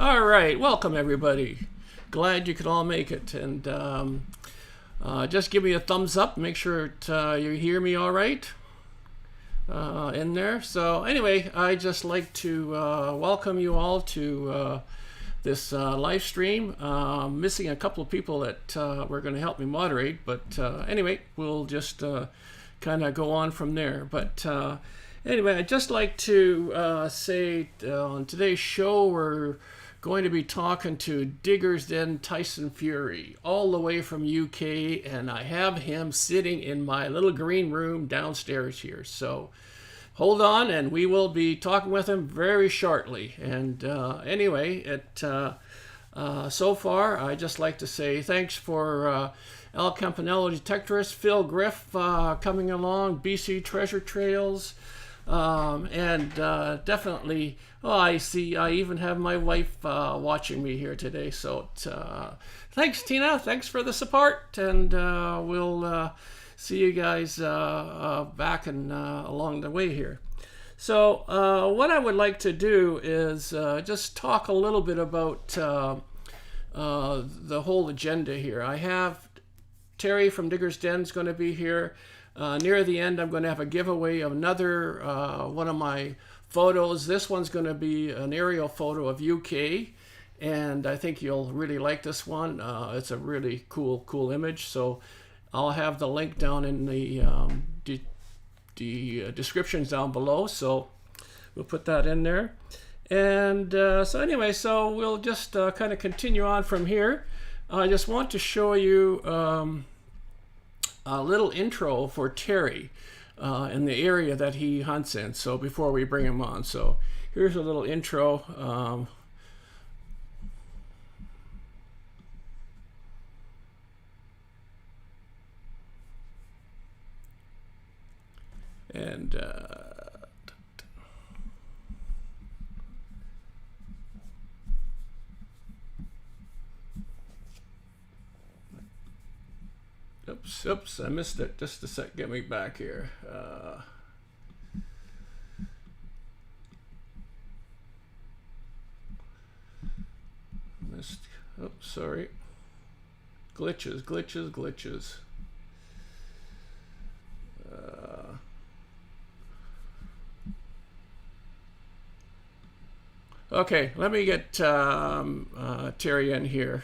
All right, welcome everybody. Glad you could all make it, and just give me a thumbs up. Make sure you hear me all right in there. So anyway, I just like to welcome you all to this live stream. Missing a couple of people that were going to help me moderate, but anyway, we'll just kind of go on from there. But anyway, I'd just like to say on today's show we're going to be talking to Diggers Den Tyson Fury, all the way from UK, and I have him sitting in my little green room downstairs here. So hold on, and we will be talking with him very shortly. And anyway, so far, I just like to say thanks for El Campanello Detectorist, Phil Griff coming along, BC Treasure Trails, and definitely, I see I even have my wife watching me here today. So thanks, Tina. Thanks for the support, and we'll see you guys back and along the way here. So what I would like to do is just talk a little bit about the whole agenda here. I have Terry from Diggers Den is going to be here. Near the end, I'm going to have a giveaway of another one of my photos. This one's going to be an aerial photo of UK, and I think you'll really like this one. It's a really cool image. So I'll have the link down in the descriptions down below. So we'll put that in there. And so anyway, so we'll just kind of continue on from here. I just want to show you a little intro for Terry in the area that he hunts in. So before we bring him on, so here's a little intro. And oops, I missed it. Just a sec, get me back here. Missed, oops, sorry. Glitches. Okay, let me get Terry in here.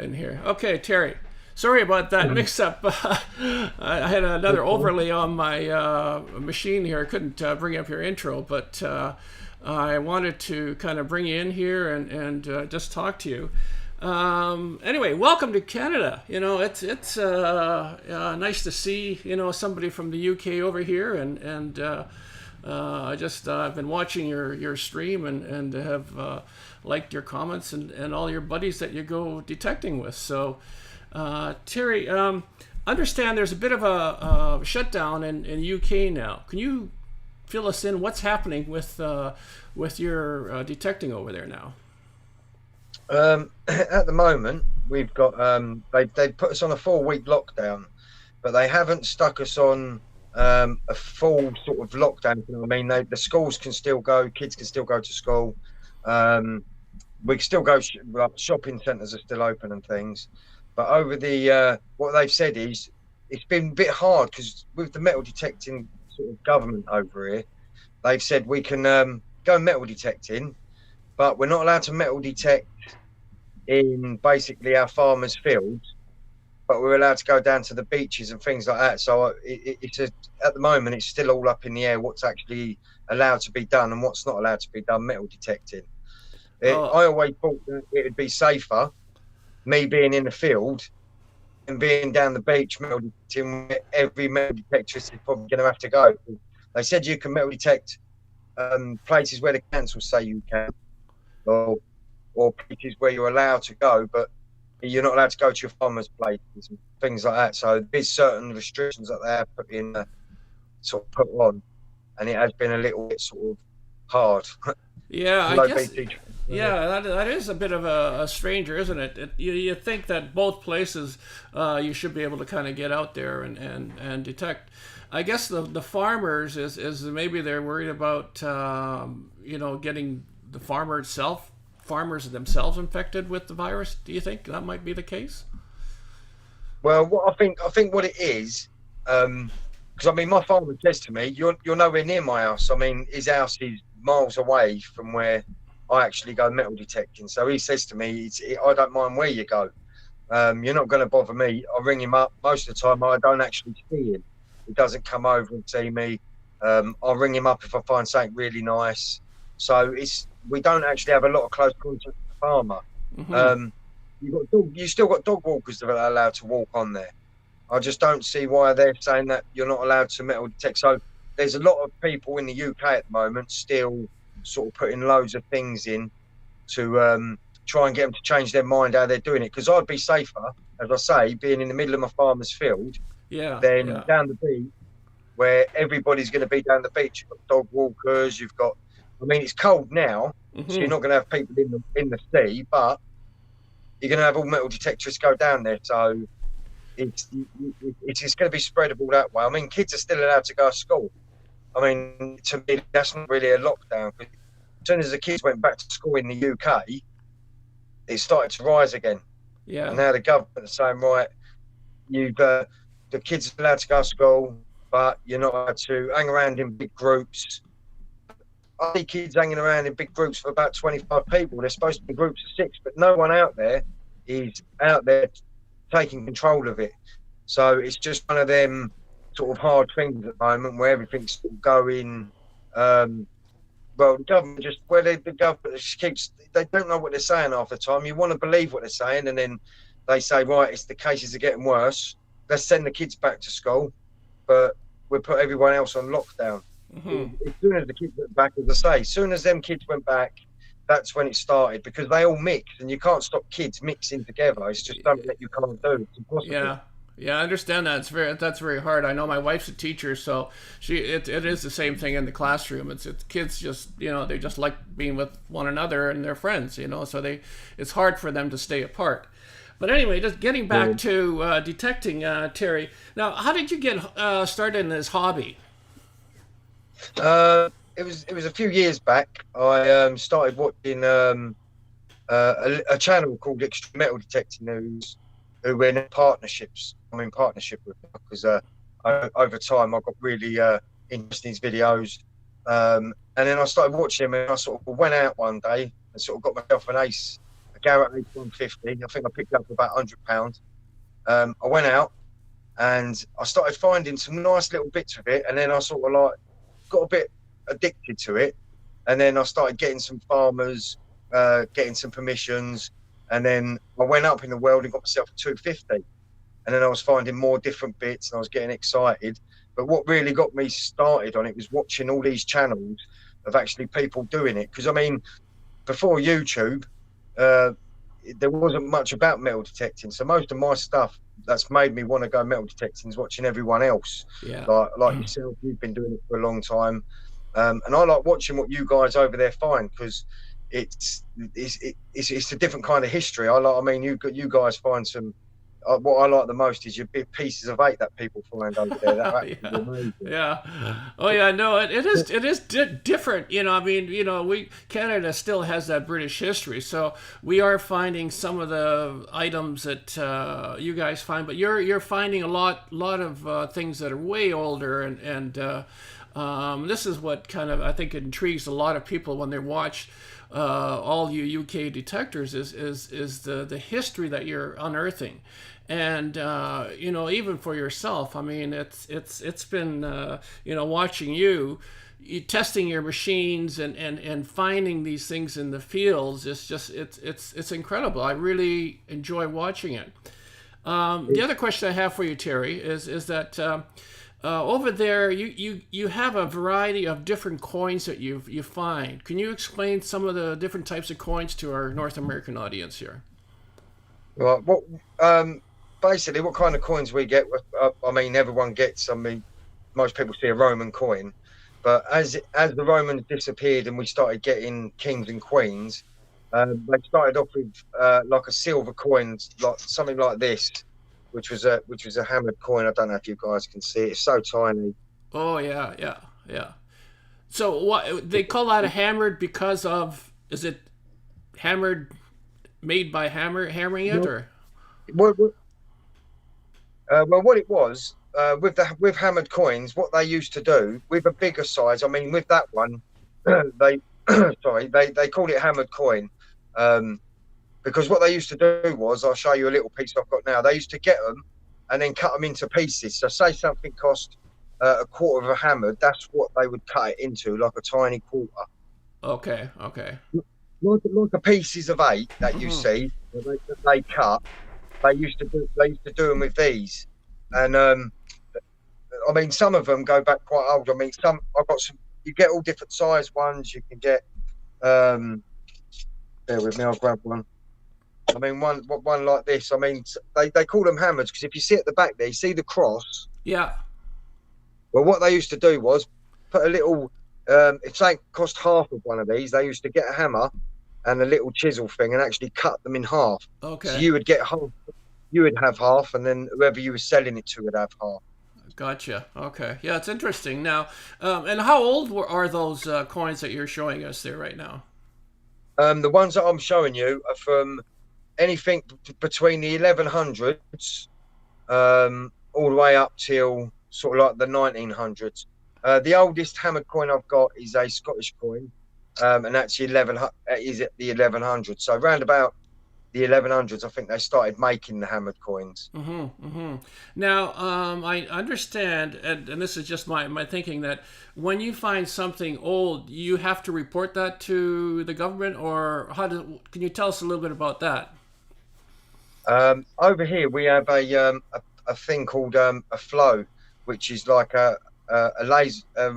In here. Okay, Terry. Sorry about that mix-up. I had another overlay on my machine here. I couldn't bring up your intro, but I wanted to kind of bring you in here and just talk to you. Anyway, welcome to Canada. You know, it's nice to see somebody from the UK over here, and I've been watching your stream and have liked your comments and all your buddies that you go detecting with. So, Terry, understand there's a bit of a shutdown in UK now. Can you fill us in what's happening with your detecting over there now? At the moment, we've got they put us on a 4-week lockdown, but they haven't stuck us on a full sort of lockdown. You know what I mean? The schools can still go, kids can still go to school. We can still go, like shopping centres are still open and things. But over the what they've said is it's been a bit hard because with the metal detecting sort of government over here, they've said we can go metal detecting, but we're not allowed to metal detect in basically our farmers' fields, but we're allowed to go down to the beaches and things like that. So at the moment, it's still all up in the air what's actually allowed to be done and what's not allowed to be done metal detecting. I always thought that it would be safer, me being in the field and being down the beach metal detecting. Every metal detectorist is probably going to have to go. They said you can metal detect places where the council say you can, or places where you're allowed to go, but you're not allowed to go to your farmers' places and things like that. So there's certain restrictions that they have put in, sort of put on, and it has been a little bit sort of hard. Yeah, I guess. Yeah, that is a bit of a stranger, isn't it? You think that both places you should be able to kind of get out there and detect. I guess the farmers is maybe they're worried about getting the farmers themselves infected with the virus? Do you think that might be the case? Well, what I think what it is, because I mean, my farmer says to me, "You're nowhere near my house." I mean, his house is miles away from where I actually go metal detecting. So he says to me, "I don't mind where you go. You're not going to bother me." I ring him up. Most of the time, I don't actually see him. He doesn't come over and see me. I'll ring him up if I find something really nice. So we don't actually have a lot of close contact with the farmer. Mm-hmm. You still got dog walkers that are allowed to walk on there. I just don't see why they're saying that you're not allowed to metal detect. So there's a lot of people in the UK at the moment still sort of putting loads of things in to try and get them to change their mind how they're doing it. Because I'd be safer, as I say, being in the middle of my farmer's field Yeah, than yeah. down the beach where everybody's going to be down the beach. You've got dog walkers. I mean, it's cold now, so you're Mm-hmm. not going to have people in the sea, but you're going to have all metal detectors go down there. So it's going to be spreadable that way. I mean, kids are still allowed to go to school. I mean, to me, that's not really a lockdown. As soon as the kids went back to school in the UK, it started to rise again. And Yeah. now the government is saying, right, the kids are allowed to go to school, but you're not allowed to hang around in big groups. I see kids hanging around in big groups for about 25 people. They're supposed to be groups of 6, but no one out there is out there taking control of it. So it's just one of them sort of hard things at the moment where everything's sort of going. Well, the government the government just they don't know what they're saying half the time. You want to believe what they're saying, and then they say, right, the cases are getting worse. Let's send the kids back to school, but we'll put everyone else on lockdown. Mm-hmm. As soon as the kids went back, as I say, as soon as them kids went back, that's when it started, because they all mix, and you can't stop kids mixing together. It's just something that you can't do. It's impossible. Yeah. Yeah, I understand that. That's very hard. I know my wife's a teacher, so it is the same thing in the classroom. It's kids just they just like being with one another and their friends, so it's hard for them to stay apart. But anyway, just getting back to detecting, Terry. Now, how did you get started in this hobby? It was a few years back. I started watching a channel called Extreme Metal Detecting News, who we're in partnerships. I'm in partnership with, because over time I got really interested in his videos, and then I started watching him, and I sort of went out one day and sort of got myself a Garrett Ace 150. I think I picked it up for about £100. I went out and I started finding some nice little bits of it, and then I sort of like got a bit addicted to it, and then I started getting some farmers, getting some permissions, and then I went up in the world and got myself a 250, and then I was finding more different bits, and I was getting excited. But what really got me started on it was watching all these channels of actually people doing it, because I mean, before YouTube, there wasn't much about metal detecting, so most of my stuff that's made me want to go metal detecting is watching everyone else, Yeah. like yourself. You've been doing it for a long time, and I like watching what you guys over there find, because it's a different kind of history. I mean, you guys find some. What I like the most is your big pieces of 8 that people find over there. That are absolutely Yeah, amazing. yeah. Oh yeah, no, it is different. I mean, we Canada still has that British history, so we are finding some of the items that you guys find, but you're finding a lot of things that are way older, and this is what kind of I think intrigues a lot of people when they watch. All you UK detectors is the history that you're unearthing, and even for yourself. I mean, it's been watching you testing your machines and finding these things in the fields. It's incredible. I really enjoy watching it. The other question I have for you, Terry, is that. Over there, you have a variety of different coins that you find. Can you explain some of the different types of coins to our North American audience here? Right. Basically, what kind of coins we get? I mean, everyone gets. I mean, most people see a Roman coin, but as the Romans disappeared and we started getting kings and queens, they started off with like a silver coin, like something like this, which was a hammered coin. I don't know if you guys can see it. It's so tiny. Oh yeah, yeah, yeah. So what they call that a hammered because of Is it hammered, made by hammering it, or? Well, what it was with hammered coins, what they used to do with a bigger size. I mean, with that one, they sorry, they called it hammered coin, because what they used to do was, I'll show you a little piece I've got now. They used to get them and then cut them into pieces. So say something cost a quarter of a hammered, that's what they would cut it into, like a tiny quarter. Okay. Like the pieces of 8 that you see, they cut. They used to do them with these, and I mean, some of them go back quite old. I mean, I've got some. You get all different size ones. You can get. Bear with me, I'll grab one. I mean, one like this. I mean, they call them hammers because if you see at the back there, you see the cross. Yeah. Well, what they used to do was put a little. If something cost half of one of these, they used to get a hammer and a little chisel thing and actually cut them in half. Okay. So you would get half. You would have half, and then whoever you were selling it to would have half. Gotcha. Okay. Yeah, it's interesting. Now, and how old are those coins that you're showing us there right now? The ones that I'm showing you are from anything between the 1100s all the way up till sort of like the 1900s. The oldest hammered coin I've got is a Scottish coin, and that's the 1100s. So around about the 1100s, I think they started making the hammered coins. Now, I understand, and this is just my thinking, that when you find something old, you have to report that to the government, or can you tell us a little bit about that? Over here, we have a thing called a flow, which is like a laser. I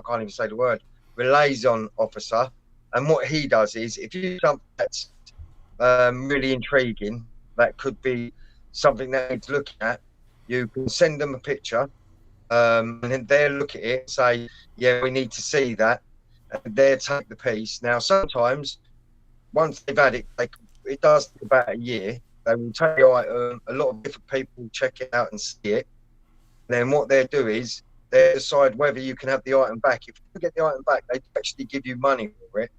can't even say the word. Liaison officer, and what he does is, if you something that's really intriguing, that could be something that needs looking at, you can send them a picture, and then they'll look at it and say, yeah, we need to see that, and they'll take the piece. Now, sometimes once they've had it, it does take about a year. They will take the item, a lot of different people check it out and see it. Then what they'll do is they decide whether you can have the item back. If you get the item back, they actually give you money for it.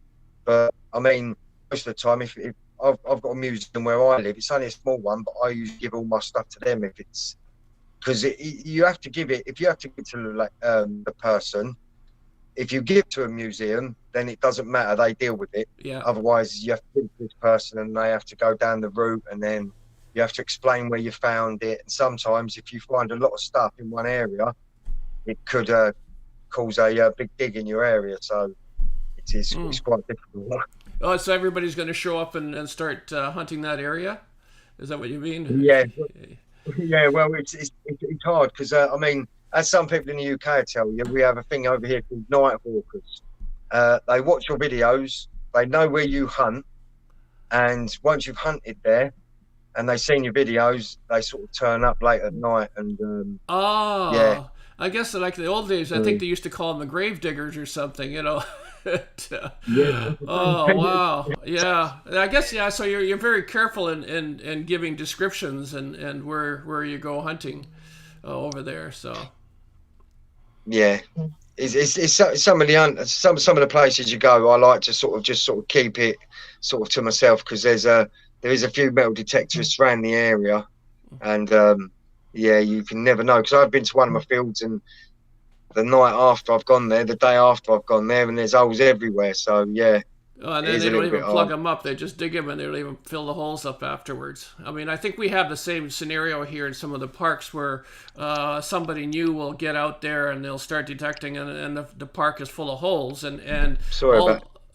But I mean, most of the time, if I've got a museum where I live, it's only a small one, but I usually give all my stuff to them if it's, because you have to give it. If you have to give it to the person, if you give to a museum, then it doesn't matter. They deal with it. Yeah. Otherwise, you have to give to this person, and they have to go down the route, and then you have to explain where you found it. And sometimes, if you find a lot of stuff in one area, it could cause a big dig in your area. So it's quite difficult. Oh, so everybody's going to show up and start hunting that area? Is that what you mean? Yeah. Yeah, well, it's hard because, I mean, as some people in the UK tell you, we have a thing over here called night hawkers. They watch your videos, they know where you hunt, and once you've hunted there and they've seen your videos, they sort of turn up late at night and yeah. I guess like the old days, I think they used to call them the grave diggers or something, you know. Yeah. Oh wow, yeah. I guess yeah. So you're very careful in giving descriptions and where you go hunting over there. So yeah, it's some of the places you go. I like to sort of keep it sort of to myself because there is a few metal detectors around the area, and yeah, you can never know. Because I've been to one of my fields and the night after I've gone there, the day after I've gone there, and there's holes everywhere. So yeah. Oh, and then they don't even plug them up. They just dig them and they don't even fill the holes up afterwards. I mean, I think we have the same scenario here in some of the parks where somebody new will get out there and they'll start detecting and the park is full of holes. And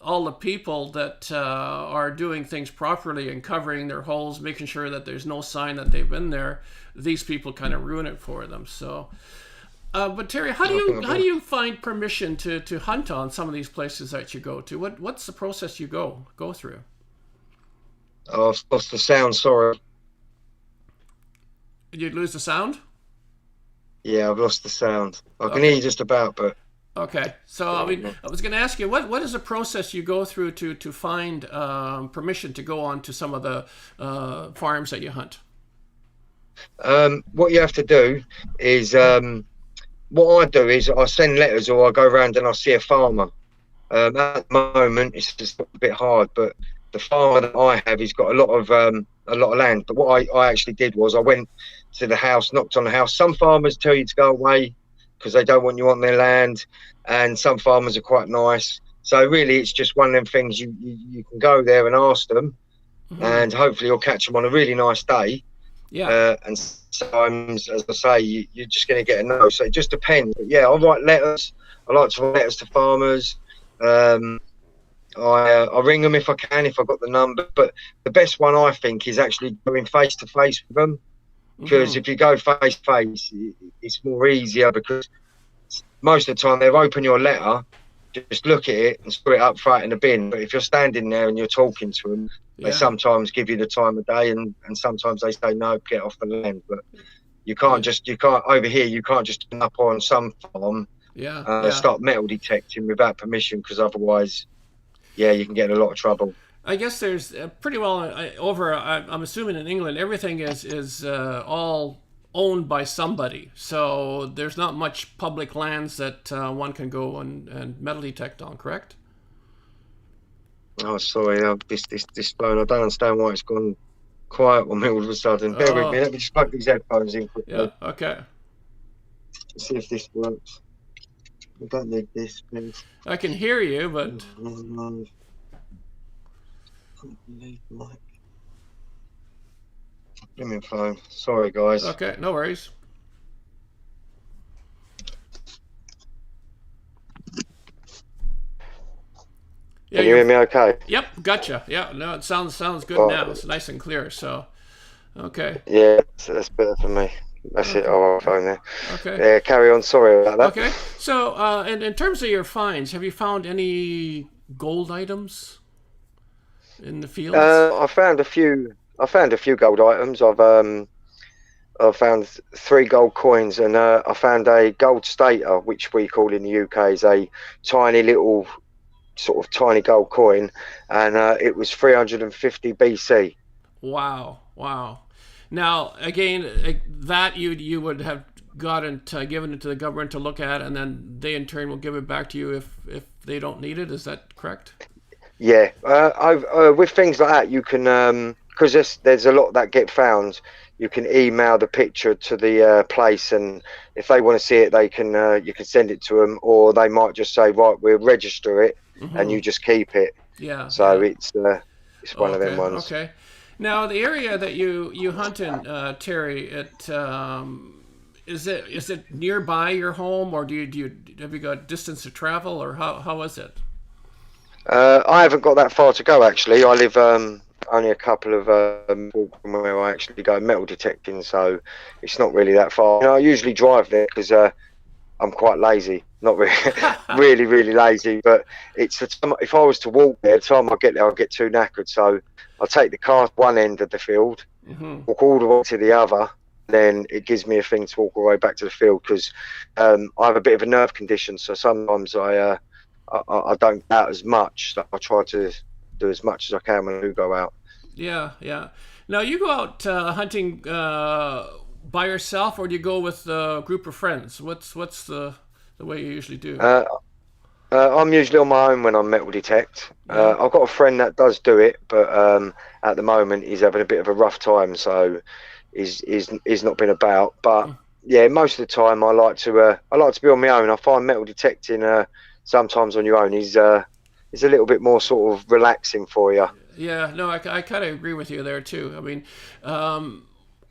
all the people that are doing things properly and covering their holes, making sure that there's no sign that they've been there, these people kind of ruin it for them. So... but Terry, how do you find permission to hunt on some of these places that you go to? What's the process you go through? Oh, I've lost the sound. Sorry. Did you lose the sound? Yeah, I've lost the sound. I can hear you just about, but okay. So I mean, I was going to ask you, what is the process you go through to find permission to go on to some of the farms that you hunt? What you have to do is. What I do is I send letters or I go around and I see a farmer At the moment, it's just a bit hard, but the farmer that I have, he's got a lot of land. But what I actually did was I went to the house, knocked on the house. Some farmers tell you to go away because they don't want you on their land, and some farmers are quite nice. So really, it's just one of them things. You can go there and ask them, and hopefully you'll catch them on a really nice day. Yeah. And sometimes, as I say, you're just going to get a no. So it just depends. But yeah, I write letters. I like to write letters to farmers. I ring them if I can, if I've got the number. But the best one, I think, is actually going face to face with them. Because if you go face to face, it's more easier, because most of the time they'll open your letter, just look at it and put it up, throw it in the bin. But if you're standing there and you're talking to them, they sometimes give you the time of day, and sometimes they say, no, get off the land. But you can't over here, you can't just turn up on some farm start metal detecting without permission, because otherwise, you can get in a lot of trouble. I guess there's pretty well I'm assuming in England, everything is all owned by somebody. So there's not much public lands that one can go and metal detect on, correct? Oh, sorry, this phone, I don't understand why it's gone quiet on me all of a sudden. Bear with me, let me just plug these headphones in quickly. Yeah, okay. Let's see if this works. I don't need this, please. I can hear you, but... Give me a phone. Sorry, guys. Okay, no worries. Yeah, can you hear me okay? Yep, gotcha. Yeah, no, it sounds good now. It's nice and clear, so... Okay. Yeah, that's better for me. That's it. I'll phone there. Okay. Yeah, carry on. Sorry about that. Okay. So, in terms of your finds, have you found any gold items in the fields? I found a few gold items. I've found 3 gold coins, and I found a gold stater, which we call in the UK is a tiny little sort of tiny gold coin, and it was 350 BC. Wow. Now, again, that you would have given it to the government to look at, and then they in turn will give it back to you if they don't need it. Is that correct? Yeah. With things like that, you can because there's a lot that get found. You can email the picture to the place, and if they want to see it, they can. You can send it to them, or they might just say, right, we'll register it, and you just keep it. Yeah. So it's one of them ones. Okay. Now, the area that you hunt in, Terry, is it nearby your home, or have you got distance to travel, or how is it? I haven't got that far to go, actually. I live only a couple of from where I actually go metal detecting, so it's not really that far. I usually drive there because I'm quite lazy. Not really, really lazy, but it's if I was to walk there, the time I get there, I'll get too knackered. So I'll take the car to one end of the field, walk all the way to the other, then it gives me a thing to walk all the way back to the field, because I have a bit of a nerve condition, so sometimes I don't go out as much. So I try to do as much as I can when I do go out. Yeah. Now, you go out hunting by yourself, or do you go with a group of friends? What's the way you usually do? I'm usually on my own when I metal detect. I've got a friend that does do it, but at the moment he's having a bit of a rough time, so he's not been about. But yeah, most of the time I like to be on my own. I find metal detecting sometimes on your own is a little bit more sort of relaxing for you. Yeah, no, I kind of agree with you there too. I mean,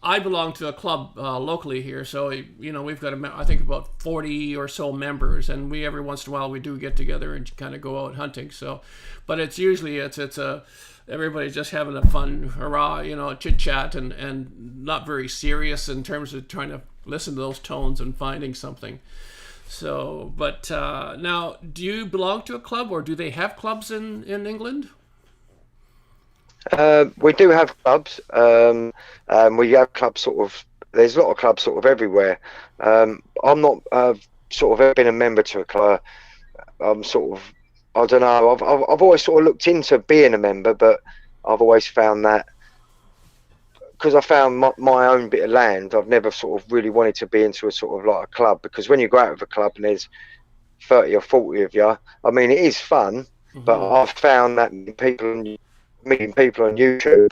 I belong to a club locally here, so we've got I think about 40 or so members, and we every once in a while we do get together and kind of go out hunting. So, but it's usually everybody's just having a fun hurrah, chit chat and not very serious in terms of trying to listen to those tones and finding something. So, but now, do you belong to a club, or do they have clubs in England? We do have clubs. We have clubs sort of. There's a lot of clubs sort of everywhere. I'm not sort of ever been a member to a club. I'm sort of. I don't know. I've always sort of looked into being a member, but I've always found that because I found my own bit of land, I've never sort of really wanted to be into a sort of like a club, because when you go out with a club and there's 30 or 40 of you. I mean, it is fun, but I've found that meeting people on YouTube,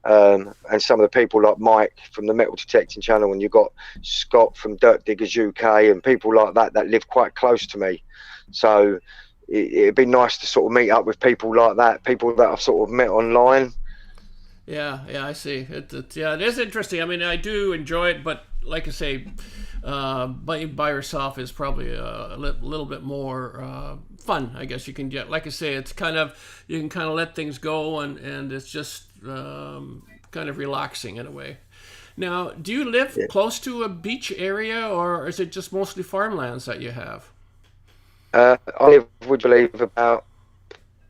and some of the people like Mike from the Metal Detecting channel, and you've got Scott from Dirt Diggers UK, and people like that live quite close to me. So it'd be nice to sort of meet up with people like that, people that I've sort of met online. Yeah, I see. Yeah, it is interesting. I mean, I do enjoy it, but like I say, by yourself is probably a little bit more fun, I guess you can get. Like I say, it's kind of, you can kind of let things go, and it's just kind of relaxing in a way. Now, do you live close to a beach area, or is it just mostly farmlands that you have? I live, would believe, about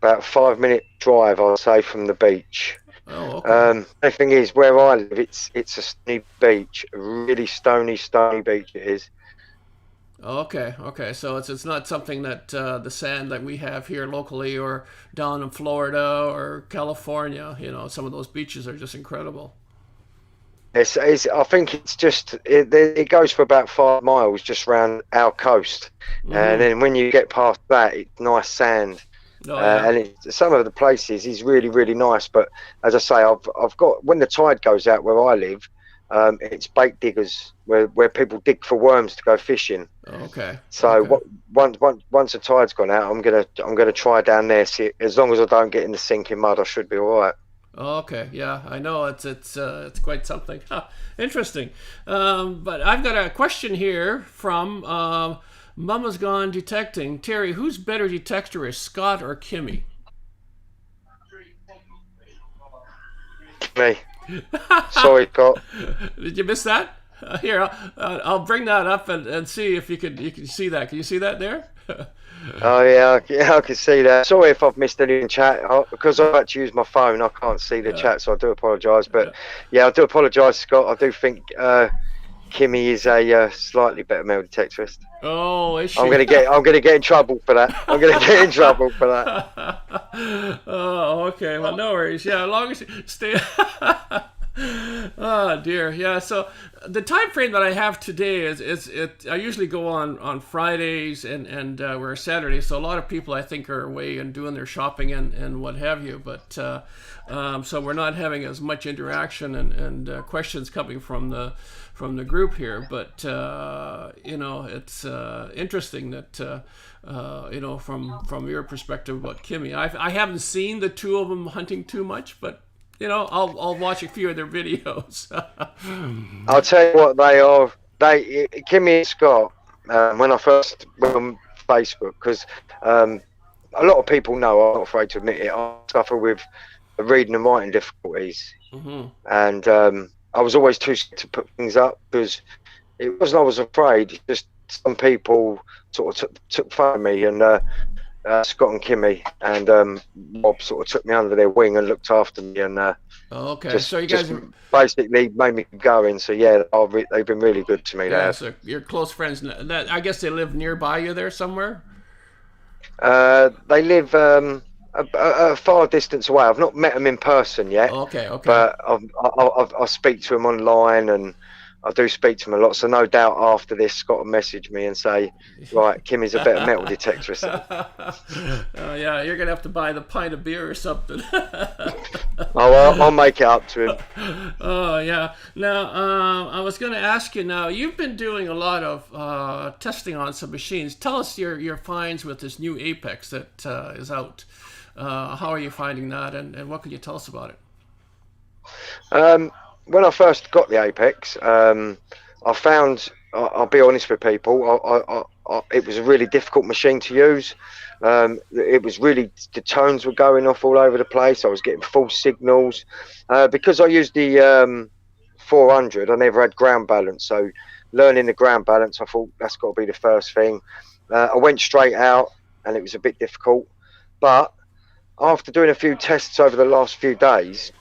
5-minute drive, I'd say, from the beach. Oh, okay. The thing is, where I live, it's a stony beach, a really stony beach it is. Okay. So it's not something that the sand that we have here locally or down in Florida or California. You know, some of those beaches are just incredible. I think it's just it goes for about 5 miles just round our coast, and then when you get past that, it's nice sand. Oh, yeah. And some of the places is really nice, but as I say, I've got, when the tide goes out where I live, it's bait diggers where people dig for worms to go fishing. Okay. So once the tide's gone out, I'm gonna try down there. See, as long as I don't get in the sinking mud, I should be all right. Okay, yeah, I know it's quite something. Interesting. But I've got a question here from Mama's Gone Detecting. Terry, who's better detectorist, Scott or Kimmy? Me. Sorry, Scott. Did you miss that? Here, I'll bring that up and see if you can see that. Can you see that there? Oh yeah, I can see that. Sorry if I've missed any in chat, because I had to use my phone. I can't see the chat, so I do apologise. But yeah, I do apologise, Scott. I do think Kimmy is a slightly better male detectorist. Oh, is she? I'm gonna get in trouble for that. I'm gonna get in trouble for that. Oh, okay. Well, no worries. Yeah, as long as you stay. Oh dear, yeah. So the time frame that I have today is I usually go on Fridays and we're Saturday. So a lot of people I think are away and doing their shopping and what have you. But so we're not having as much interaction and questions coming from the group here. But you know, it's interesting that you know, from your perspective about Kimmy. I haven't seen the two of them hunting too much, but you know, I'll watch a few of their videos. I'll tell you what they are. Kimmy and Scott, when I first went on Facebook, because a lot of people know, I'm not afraid to admit it, I suffer with reading and writing difficulties. And I was always too scared to put things up, because it wasn't I was afraid, it's just some people sort of took fun of me, and Scott and Kimmy and Bob sort of took me under their wing and looked after me, and okay, so you guys basically made me going. So yeah, they've been really good to me. Yeah, so you're close friends. I guess they live nearby you there somewhere. They live a far distance away. I've not met them in person yet. Okay. But I speak to them online, and I do speak to them a lot. So no doubt after this, Scott will message me and say, right, Kimmy's a better metal detectorist. Yeah, you're gonna have to buy the pint of beer or something. I'll make it up to him. Oh yeah. Now I was gonna ask you. Now you've been doing a lot of testing on some machines. Tell us your finds with this new Apex that is out. How are you finding that, and what can you tell us about it? When I first got the Apex, I found, I'll be honest with people, it was a really difficult machine to use. It was really, the tones were going off all over the place. I was getting false signals. Because I used the 400, I never had ground balance. So learning the ground balance, I thought that's got to be the first thing. I went straight out, and it was a bit difficult. But after doing a few tests over the last few days,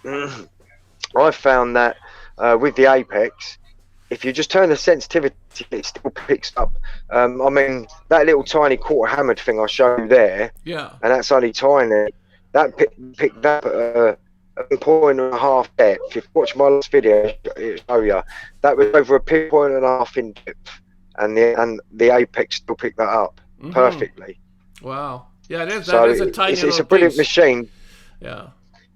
I found that with the Apex, if you just turn the sensitivity, it still picks up. I mean, that little tiny quarter hammered thing I showed you there, yeah, and that's only tiny. That picked up at a point and a half depth. If you watch my last video, it'll show you that was over a point and a half in depth, and the Apex still picked that up. perfectly. Wow. Yeah, it is. So That is a tiny it's little a brilliant piece. machine. Yeah.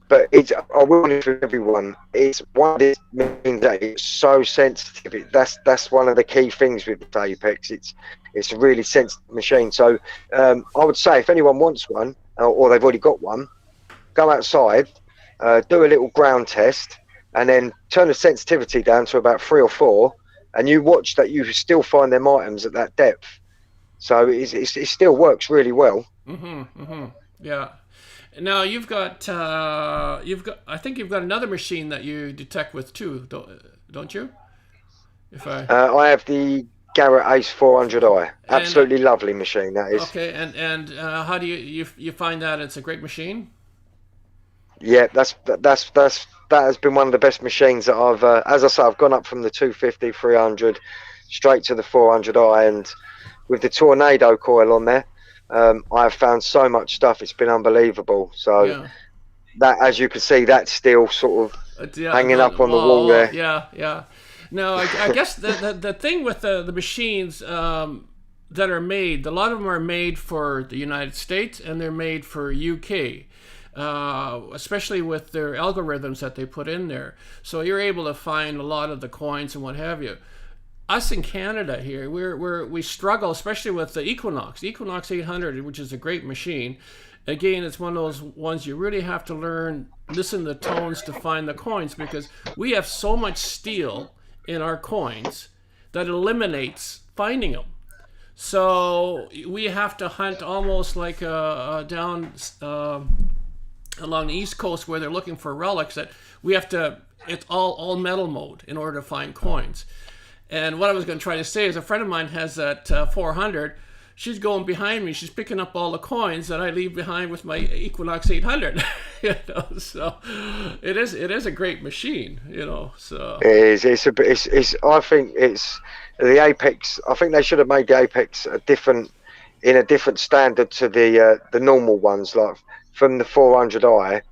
But I will want for everyone. It's one of these machines that it's so sensitive. That's one of the key things with the Apex. It's a really sensitive machine. So I would say if anyone wants one, or they've already got one, go outside, do a little ground test, and then turn the sensitivity down to about 3 or 4, and you watch that you still find them items at that depth. So it still works really well. Yeah. Now I think you've got another machine that you detect with too, don't you? If I I have the Garrett Ace 400i. and Absolutely lovely machine that is. okay, and how do you find that it's a great machine? Yeah, that has been one of the best machines that I've. As I say, I've gone up from the 250, 300, straight to the 400i, and with the tornado coil on there, I have found so much stuff. It's been unbelievable. So Yeah. that, as you can see, that's still sort of Yeah, hanging up on the wall there. Yeah, yeah. No, I guess the thing with the machines that are made, a lot of them are made for the United States and they're made for UK. Especially with their algorithms that they put in there. So you're able to find a lot of the coins and what have you. Us in Canada here, we struggle, especially with the Equinox 800, which is a great machine. Again, it's one of those ones you really have to listen to the tones to find the coins, because we have so much steel in our coins that eliminates finding them. So we have to hunt almost like down along the East Coast where they're looking for relics, that we have to, it's all metal mode in order to find coins. And what I was going to try to say is a friend of mine has that 400. She's going behind me. She's picking up all the coins that I leave behind with my Equinox 800. So it is a great machine. So it is. It's. I think it's the Apex. I think they should have made the Apex in a different standard to the normal ones, like from the 400i,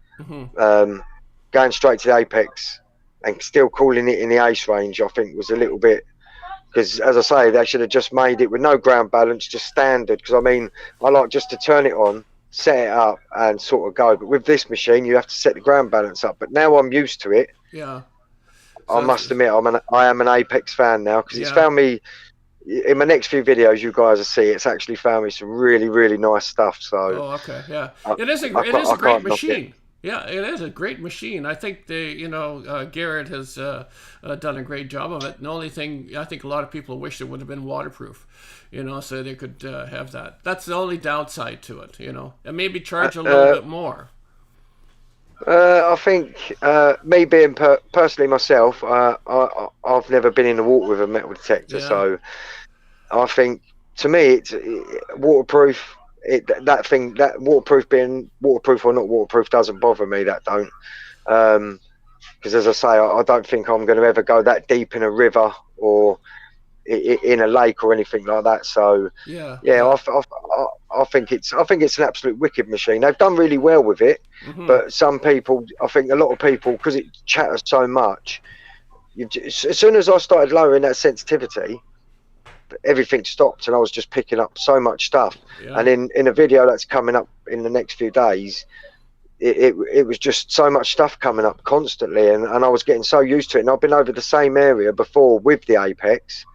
going straight to the Apex and still calling it in the Ace range. I think was a little bit. Because, as I say, they should have just made it with no ground balance, just standard. Because, I mean, I like just to turn it on, set it up, and sort of go. But with this machine, you have to set the ground balance up. But now I'm used to it. Yeah. I must admit, I am an Apex fan now, because it's found me, in my next few videos, you guys will see, it's actually found me some really, really nice stuff. So. Oh, okay, yeah. It is a great machine. Yeah, it is a great machine. I think Garrett has done a great job of it. And the only thing, I think a lot of people wish it would have been waterproof, so they could have that. That's the only downside to it, and maybe charge a little bit more. I think me being personally myself, I've never been in the water with a metal detector, so I think to me it's waterproof. That waterproof, being waterproof or not waterproof, doesn't bother me. That don't, because as I say, I don't think I'm going to ever go that deep in a river or in a lake or anything like that. So I think it's an absolute wicked machine. They've done really well with it, but some people, I think a lot of people, because it chatters so much, as soon as I started lowering that sensitivity, everything stopped, and I was just picking up so much stuff. And in a video that's coming up in the next few days, it was just so much stuff coming up constantly, and I was getting so used to it. And I've been over the same area before with the Apex,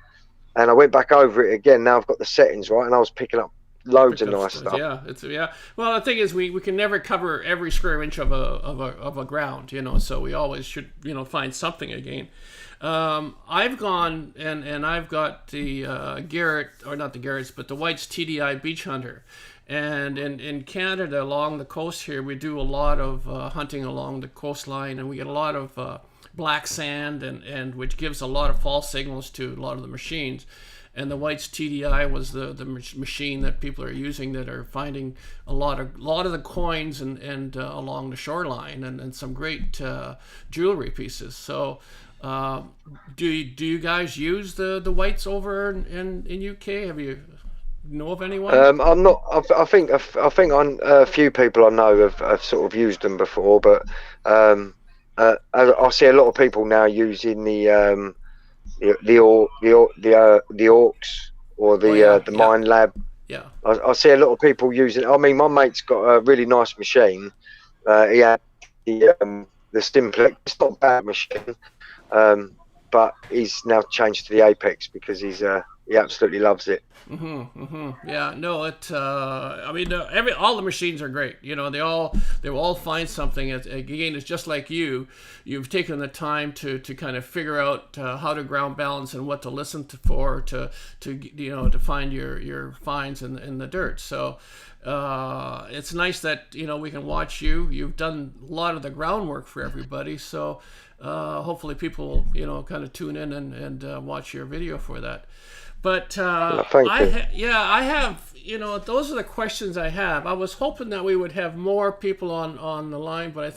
and I went back over it again. Now I've got the settings right, and I was picking up loads of nice stuff. Well, the thing is, we can never cover every square inch of a ground, so we always should find something again. I've gone and I've got the Garrett, or not the Garrett's, but the White's TDI Beach Hunter. And in Canada, along the coast here, we do a lot of hunting along the coastline, and we get a lot of black sand, and which gives a lot of false signals to a lot of the machines. And the White's TDI was the machine that people are using, that are finding a lot of the coins and along the shoreline, and some great jewelry pieces. So. Do you guys use the Whites over in UK? Have you know of anyone? I'm not. I think a few people I know have sort of used them before, but I see a lot of people now using the Orcs or the minelab Yeah. I see a lot of people using. I mean, my mate's got a really nice machine. He had the Stimplex. It's not a bad machine, but he's now changed to the Apex because he absolutely loves it. Yeah, no, I mean, all the machines are great. You know, they will all find something. Again, it's just like you. You've taken the time to kind of figure out how to ground balance and what to listen to to find your finds in the dirt. So it's nice that we can watch you. You've done a lot of the groundwork for everybody. So hopefully people kind of tune in and watch your video for that. But I have, those are the questions I have. I was hoping that we would have more people on the line, but I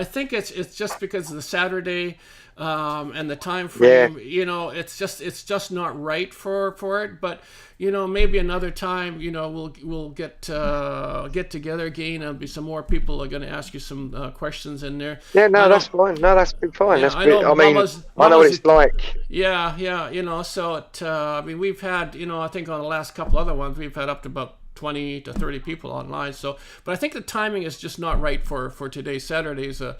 think it's just because of the Saturday and the time frame. Yeah. It's just not right for it. But maybe another time, we'll get together again. There'll be some more people are going to ask you some questions in there. Yeah, no, that's fine. No, that's been fine. Yeah, That's I mean, I know what it's like. Yeah. So I mean, we've had, I think on the last couple other ones, we've had up to about 20 to 30 people online. So, but I think the timing is just not right for today. Saturday is a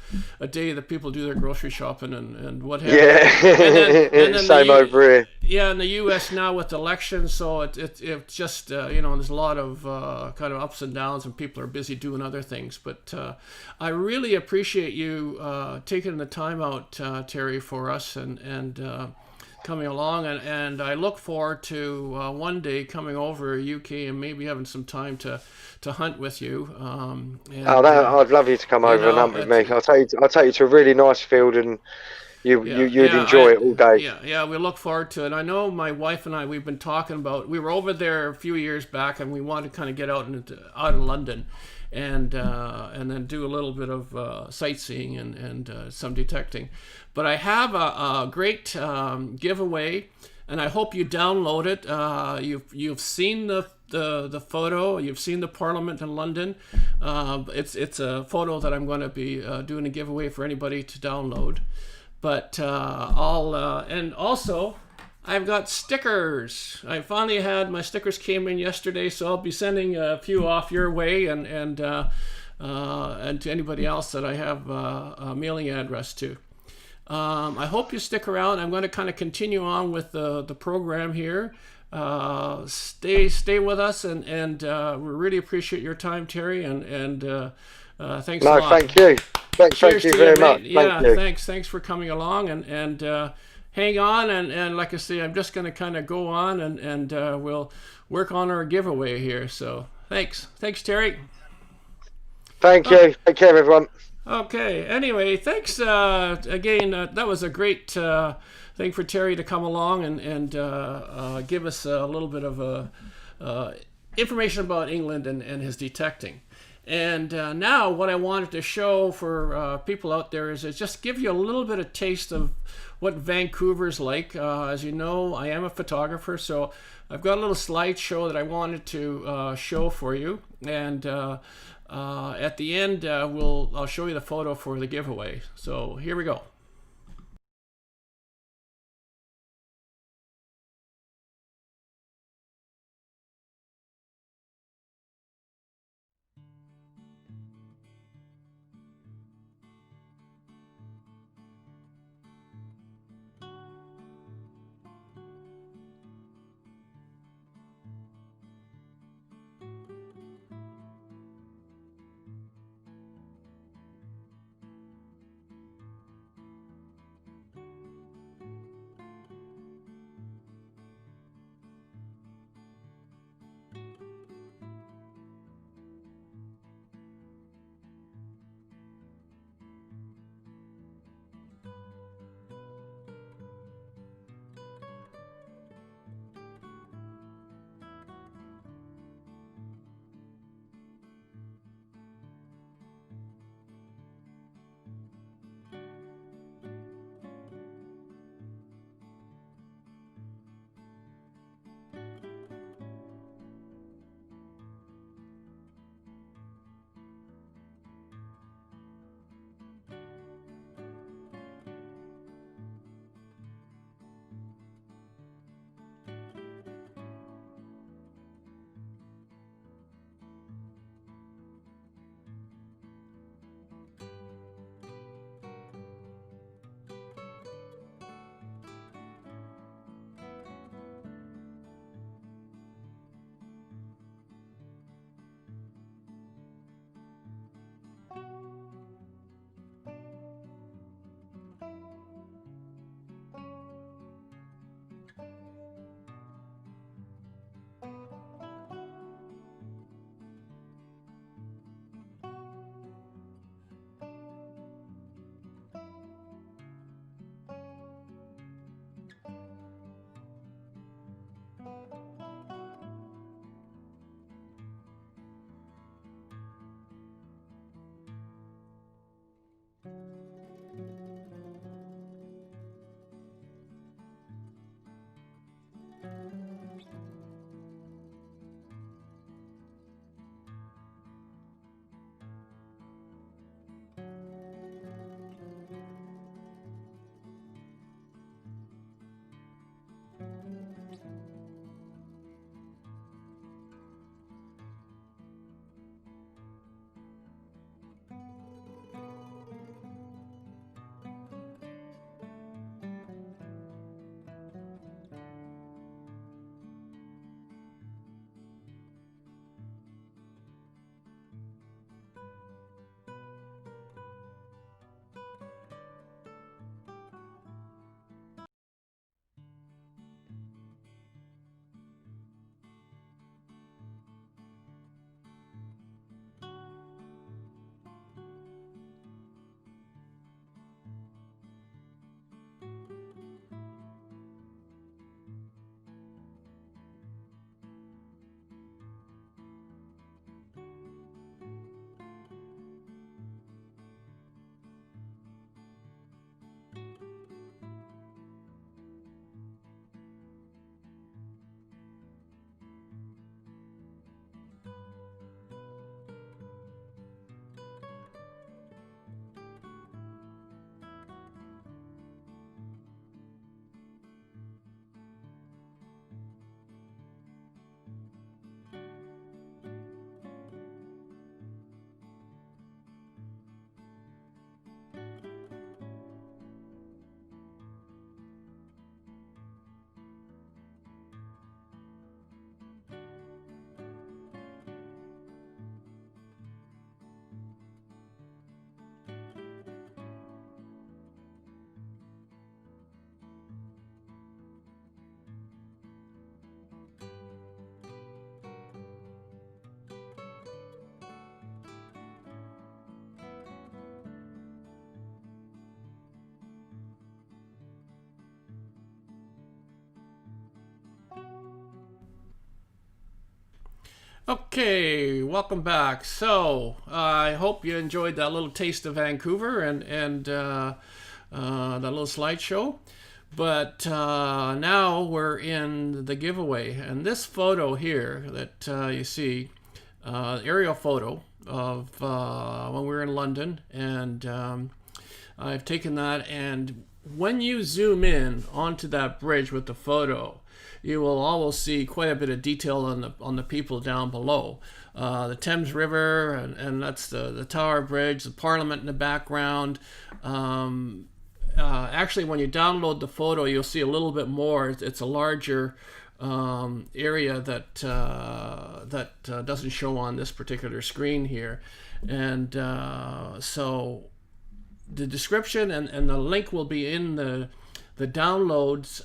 day that people do their grocery shopping and what have you. Yeah, and then same over here. Yeah, in the U.S. now with elections, so it just there's a lot of kind of ups and downs, and people are busy doing other things. But I really appreciate you taking the time out, Terry, for us and coming along, and I look forward to one day coming over UK and maybe having some time to hunt with you. I'd love you to come over and hunt with me. I'll take you to a really nice field, and you'd enjoy it all day. Yeah, we look forward to it. I know my wife and we've been talking about. We were over there a few years back, and we wanted to kind of get out in London, and then do a little bit of sightseeing and some detecting. But I have a great giveaway, and I hope you download it. You've seen the photo. You've seen the Parliament in London. It's a photo that I'm going to be doing a giveaway for anybody to download. But and also I've got stickers. I finally had my stickers came in yesterday, so I'll be sending a few off your way and to anybody else that I have a mailing address to. I hope you stick around. I'm going to kind of continue on with the program here. Stay with us, and we really appreciate your time, Terry, and thanks a lot. No, thank you. Thank you very much. Yeah, thanks for coming along, and hang on, and like I say, I'm just going to kind of go on, and we'll work on our giveaway here. So thanks, Terry. Thank you. Take care, everyone. Okay. Anyway, thanks again. That was a great thing for Terry to come along and give us a little bit of information about England and his detecting. And now what I wanted to show for people out there is just give you a little bit of taste of what Vancouver's like. As you know, I am a photographer, so I've got a little slideshow that I wanted to show for you. And at the end, I'll show you the photo for the giveaway. So here we go. Okay, welcome back. So I hope you enjoyed that little taste of Vancouver and that little slideshow. But now we're in the giveaway, and this photo here that you see, aerial photo of when we were in London, and I've taken that, and when you zoom in onto that bridge with the photo, you will always see quite a bit of detail on the people down below. The Thames River, and that's the Tower Bridge, the Parliament in the background. Actually, when you download the photo, you'll see a little bit more. It's a larger area that doesn't show on this particular screen here, and so the description and the link will be in the downloads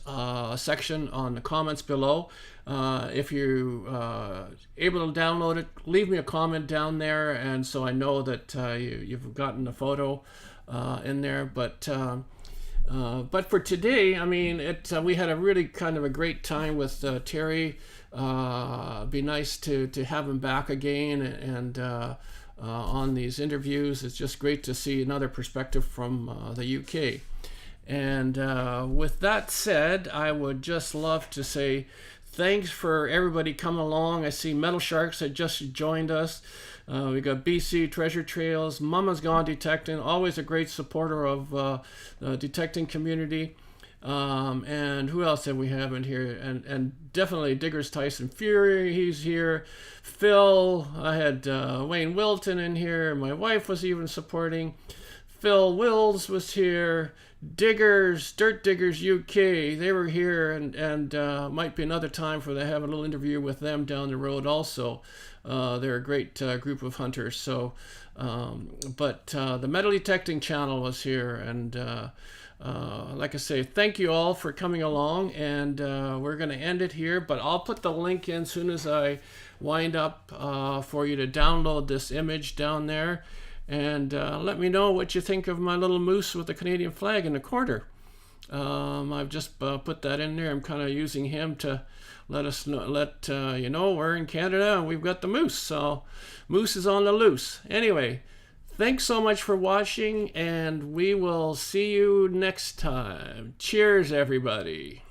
section on the comments below. If you're able to download it, leave me a comment down there, and so I know that you've gotten the photo in there. But for today, I mean, we had a really kind of a great time with Terry. Be nice to have him back again, and on these interviews. It's just great to see another perspective from the UK. And with that said, I would just love to say thanks for everybody coming along. I see Metal Sharks had just joined us. We got BC Treasure Trails, Mama's Gone Detecting, always a great supporter of the detecting community. And who else did we have in here? And definitely Diggers Tyson Fury, he's here. Phil, I had Wayne Wilton in here. My wife was even supporting. Phil Wills was here. Diggers, Dirt Diggers UK, they were here, and might be another time for to have a little interview with them down the road also. They're a great group of hunters. So, but the Metal Detecting channel was here, and like I say, thank you all for coming along, and we're going to end it here, but I'll put the link in as soon as I wind up for you to download this image down there. And let me know what you think of my little moose with the Canadian flag in the corner. I've just put that in there. I'm kind of using him to let us know, you know, we're in Canada and we've got the moose. So moose is on the loose. Anyway, thanks so much for watching, and we will see you next time. Cheers, everybody.